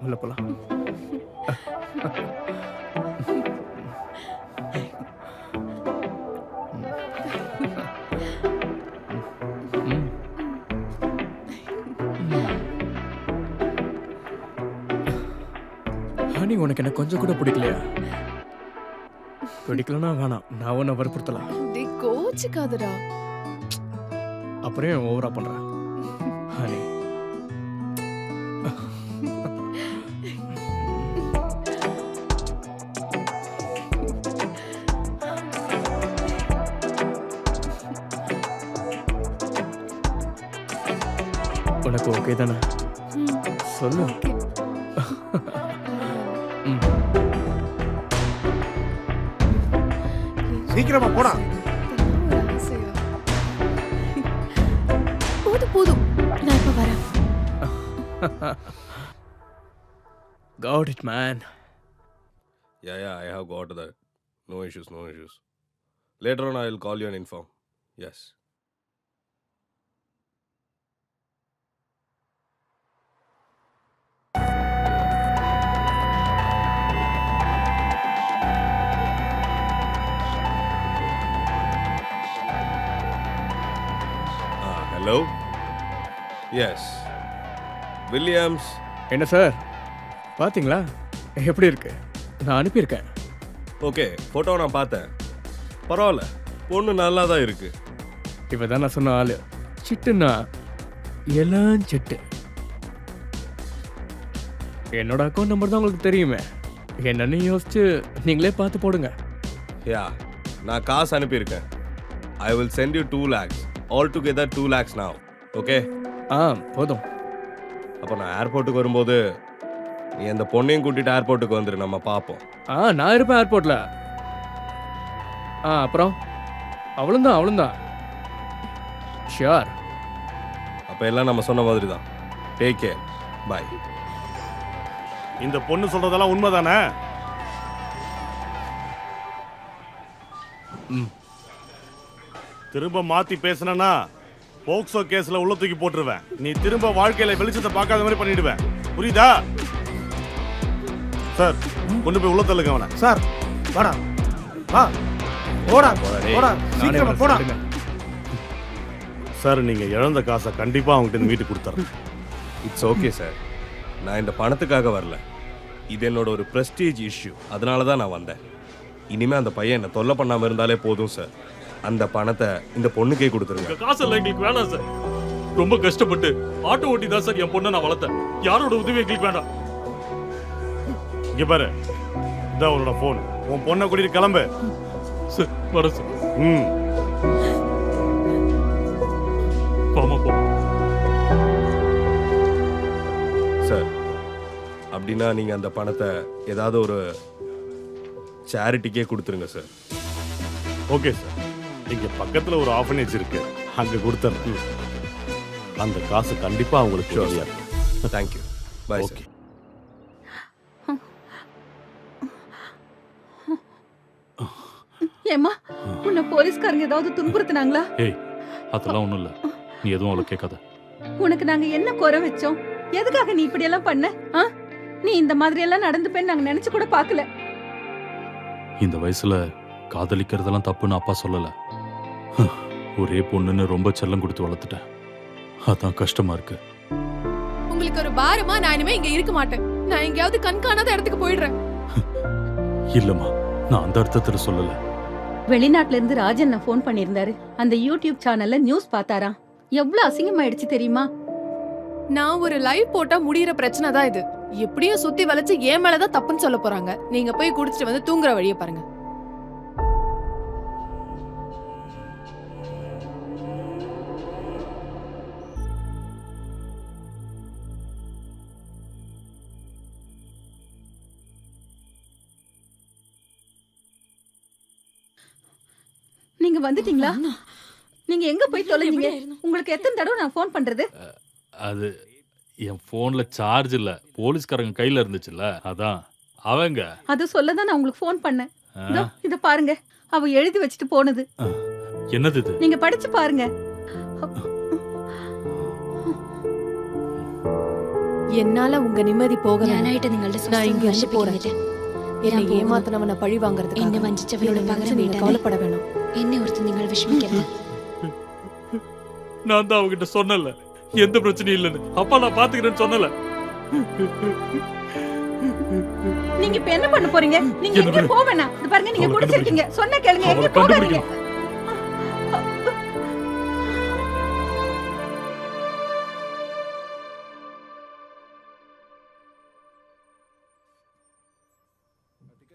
உள்ள போலாம். ஹனி, உனக்கு என்ன கொஞ்சம் கூட பிடிக்கலையா? பிடிக்கலன்னா வேணாம், நான் உன்னை வற்புறுத்தலாம். டேய் கோச்சிக்காதடா. அப்புறம் ஏன் ஓவரா பண்ற ஹனி? உனக்கு ஓகே தானே? சொல்லு. சீக்கிரமா போடா. போதும் போதும், நான் இப்ப வரேன். Got it, man. Yeah, I have got that. No issues. Later on, I will call you and inform. Yes. Hello? Yes. Williams. என்ன சார், பாத்தீங்களா எப்படி இருக்கு? நான் அனுப்பியிருக்கேன். ஓகே, ஃபோட்டோ நான் பார்த்தேன். பரவாயில்ல, பொண்ணு நல்லா தான் இருக்கு. இப்போ தான் நான் சொன்ன ஆளு. சிட்டுன்னா எல்லாம் சிட்டு. என்னோட அக்கௌண்ட் நம்பர் தான் உங்களுக்கு தெரியுமே. என்னன்னு யோசிச்சு நீங்களே பார்த்து போடுங்க. யா, நான் காசு அனுப்பியிருக்கேன். I will send you 2 lakhs. All together 2 lakhs now. Okay? போதும். அப்போ நான் ஏர்போர்ட்டுக்கு வரும்போது நீ அந்த பொண்ணையும் கூட்டிட்டு ஏர்போர்ட்டுக்கு வந்துரு, நம்ம பார்ப்போம். நான் இருப்பேன் ஏர்போர்ட்ல. அப்புறம் அவளும் ஷியோர். அப்போ எல்லாம் நம்ம சொன்ன மாதிரி தான். Take care. பாய். இந்த பொண்ணு சொல்றதெல்லாம் உண்மைதானே? திரும்ப மாத்தி பேசுனா போக்சோ கேஸ்ல உள்ள தூக்கி போட்டுருவேன். நீ திரும்ப வாழ்க்கையில வெளிச்சத்தை பார்க்காத மாதிரி பண்ணிடுவேன். புரியுதா? சார், கொண்டு போய் உள்ள தள்ளுங்க அவனை. சார், வாடா வா, போடா போடா, சீக்கிரமா போடா. சார், நீங்க இழந்த காசை கண்டிப்பா அவங்ககிட்ட வீட்டுக்கு கொடுத்துறேன். It's okay sir. நான் இந்த பணத்துக்காக வரல. இது என்னோட ஒரு ப்ரெஸ்டீஜ் இஷ்யூ. அதனால தான் நான் வந்தேன். இனிமே அந்த பையன் என்ன தொல்லை பண்ணாம இருந்தாலே போதும் சார். அந்த பணத்தை இந்த பொண்ணுக்கே கொடுத்துருங்க. காசு எல்லாம் எங்களுக்கு வேணாம் சார். ரொம்ப கஷ்டப்பட்டு ஆட்டோ ஓட்டி தான் சார் என் பொண்ணை நான் வளர்த்தேன். யாரோட உதவி எங்களுக்கு வேண்டாம். இங்க பாரு, இதான் உன்னோட போன். உன் பொண்ணை கூட்டிட்டு கிளம்பு. சார், வர சார். போ. சார், அப்படின்னா நீங்க அந்த பணத்தை ஏதாவது ஒரு சேரிட்டிக்கே கொடுத்துருங்க சார். ஓகே சார், இங்க பக்கத்துல ஒரு ஆர்ஃபனேஜ் இருக்கு, அங்க கொடுத்துறேன். அந்த காசு கண்டிப்பா அவங்களுக்கு சரியா இருக்கும். தேங்க்யூ. பாய். ஓகே. ஏம்மா, உன்னை போலீஸ்காரங்க ஏதாவது துன்புறுத்துனாங்களா? ஏய், அதெல்லாம் ஒண்ணும் இல்ல. நீ எதுவும் அவளை கேட்காத. உனக்கு நாங்க என்ன குறை வச்சோம்? எதுக்காக நீ இப்படி எல்லாம் பண்ண? நீ இந்த மாதிரி எல்லாம் நடந்துப்பேன்னு நாங்க நினைச்சு கூட பார்க்கல. இந்த வயசுல காதலிக்கிறதெல்லாம் தப்புன்னு அப்பா சொல்லல. ஒரே பொண்ணுன்னு ரொம்ப செல்லம் கொடுத்து வளர்த்துட்டேன். அதான் கஷ்டமா இருக்கு. உங்களுக்கு ஒரு பாரமா? நான் இனிமே இங்க இருக்க மாட்டேன். நான் எங்கேயாவது கண்காணாத இடத்துக்கு போயிடுறேன். இல்லம்மா, நான் அந்த அர்த்தத்துல சொல்லல. வெளிநாட்டுல இருந்து ராஜன் போன் பண்ணிருந்தாரு. அந்த யூடியூப் சேனல்ல நியூஸ் பார்த்தாராம். எவ்வளவு அசிங்கமாயிடுச்சு தெரியுமா? நான் ஒரு லைவ் போட்டா முடியற பிரச்சனை தான் இது. எப்படியும் சுத்தி வளைச்சு ஏன் மேலதான் தப்புன்னு சொல்ல போறாங்க. நீங்க போய் குடிச்சிட்டு வந்து தூங்குற வழியை பாருங்க. நீங்க வந்துட்டீங்களா? நீங்க எங்க போய் தொலைஞ்சீங்க? உங்களுக்கு எத்தனை தடவை நான் போன் பண்றது? அது என் போன்ல சார்ஜ் இல்ல. போலீஸ்காரங்க கையில இருந்துச்சுல்ல, அதான். அவங்க அது சொல்லதான் நான் உங்களுக்கு போன் பண்ணேன். இத பாருங்க, அவ எழுதி வச்சுட்டு போனது. என்னது இது? நீங்க படிச்சு பாருங்க. என்னால உங்க നിമ്മതി പോകണം. ഞാനായിട്ട് നിങ്ങളുടെ நான் இங்க இருந்து போறேன். என்னை പോകുന്നു. ஏமாத்தனவன பழி வாங்குறதுக்கு എന്നെ വഞ്ചിച്ചവരുടെ പകരം நீங்க വീട്ടാൻ கவலைப்பட வேணும். എന്നെ ഓർത്ത് നിങ്ങൾ വിഷമിക്കരുത്. நான் தான் அவகிட்ட சொன்னல எந்த பிரச்சனையும் இல்லைன்னு. அப்பா நான் பாத்துக்கிறேன்னு சொன்னல. நீங்க இப்ப என்ன பண்ண போறீங்க? நீங்க என்ன எங்க போக வேணாம். இது பாருங்க நீங்க அவளை குடிச்சிருக்கீங்க. சொன்ன கேளுங்க. எங்க அவளை போகாதீங்க. கண்டுபிடிக்கணும்.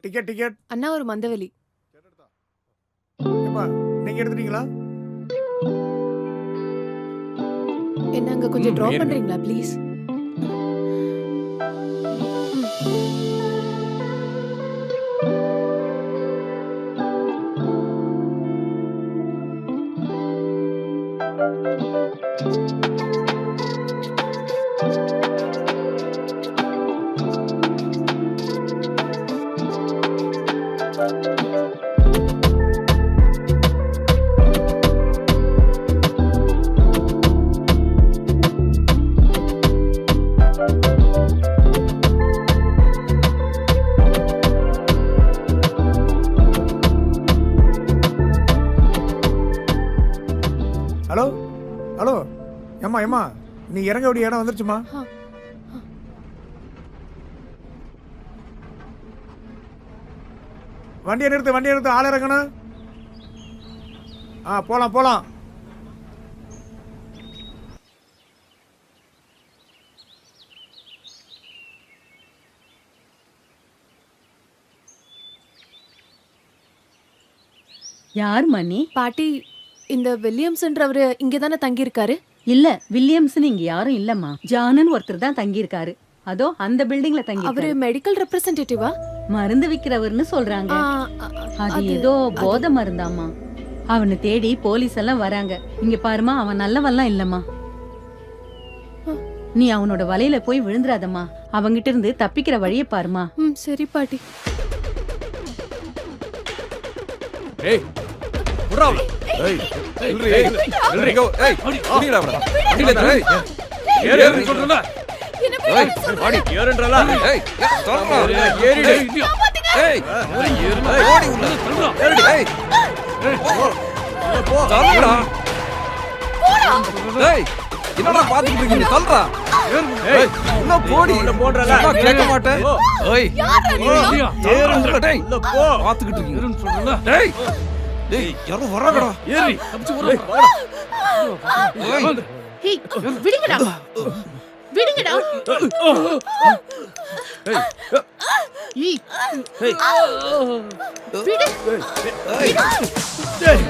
டிக்கெட் டிக்கெட் அண்ணா ஒரு மந்தவெளி. ஏப்பா நீங்க எடுத்துட்டீங்களா? என்ன அங்க கொஞ்சம் டிராப் ஏறுங்க. பண்றீங்களா ப்ளீஸ்? ஹலோ ஹலோ ஏம்மா ஏம்மா நீ இறங்க வேண்டிய இடம் வந்துருச்சுமா? வண்டியை நிறுத்து ஆள் இறங்கணும். போலாம் போலாம். யார் மணி? பாட்டி, இந்த வில்லியம்ஸ்ன்றவரு இங்க தானே தங்கி இருக்காரு? இல்ல வில்லியம்ஸ்னு இங்க யாரும் இல்லம்மா. ஜானன் ஒருத்தர் தான் தங்கி இருக்காரு. அதோ அந்த பில்டிங்ல தங்கி அவரு இருக்காரு. மெடிக்கல் ரெப்ரசன்டேட்டிவா? மருந்து விக்கிறவர்னு சொல்றாங்க. அது ஏதோ போதை மருந்தாமா. அவனை தேடி போலீஸ் எல்லாம் வராங்க. இங்க பாருமா, அவன் நல்லவன்லாம் இல்லம்மா. நீ அவனோட வலையில போய் விழுந்துராதம்மா. அவங்கிட்ட இருந்து தப்பிக்கிற வழியை பாருமா. சரி பாட்டி. ஏய் புறா ஏய் நில்றி ஏய் நில்றி ஏய் புடிடா புறா புடிடா ஏய் ஏறு ஏறு சொல்றல ஏய் பாடி ஏறுன்றல ஏய் சொல்றா ஏறிடு ஏய் ஏறுடா ஓடி உள்ள சொல்றா ஏறிடு ஏய் போ சொல்றா போடா ஏய் என்னடா பாத்துக்கிட்டு இருக்கீங்க சொல்றா ஏய் உள்ள போடி உள்ள போன்றல கேட்க மாட்டேன் ஏய் ஏறுன்றல டேய் உள்ள போ பாத்துக்கிட்டு இருக்கீங்க ஏறுன்னு சொல்றல டேய் டேய் யாரோ வராங்கடா ஏறி தப்பிச்சு வர ஏய் ஹேய் விடுங்கடா. விடுங்கடா. ஏய் ஏய் விடு. ஏய்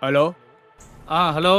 ஹலோ ஹலோ